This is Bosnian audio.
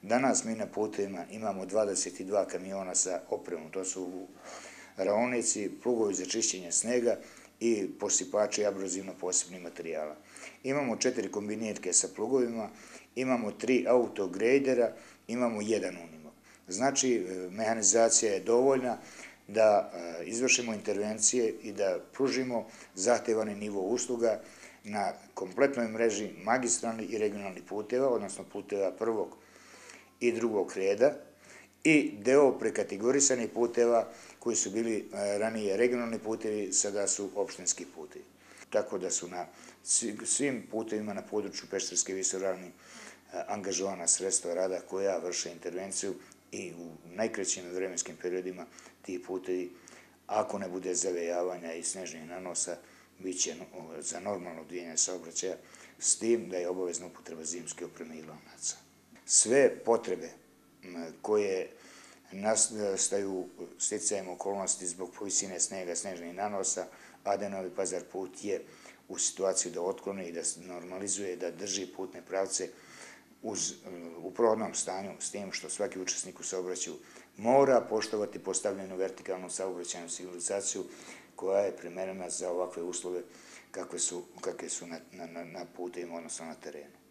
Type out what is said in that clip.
Danas mi na putevima imamo 22 kamiona sa opremom, to su raonici, plugovi za čišćenje snega i posipači abrozivno posebnih materijala. Imamo 4 kombinirke sa plugovima, imamo 3 autogrejdera, imamo 1 unimog. Znači, mehanizacija je dovoljna da izvršimo intervencije i da pružimo zahtevani nivo usluga na kompletnoj mreži magistralnih i regionalnih puteva, odnosno puteva prvog i drugog reda, i deo prekategorisanih puteva koji su bili ranije regionalni putevi, sada su opštinski putevi. Tako da su na svim putevima na području Pešterske visoravni angažovana sredstva rada koja vrše intervenciju i u najkraćim vremenskim periodima ti putevi, ako ne bude zavejavanja i snežnih nanosa, bit će za normalno odvijanje saobraćaja, s tim da je obavezna upotreba zimske opreme i lanaca. Sve potrebe koje nastaju sticajem okolnosti zbog povisine snega, snežnih nanosa, AD Novi Pazar put je u situaciji da otkloni i da se normalizuje, da drži putne pravce u prohodnom stanju, s tim što svaki učesnik u saobraćaju mora poštovati postavljenu vertikalnu saobraćajnu signalizaciju koja je primerena za ovakve uslove kakve su na putevima, odnosno na terenu.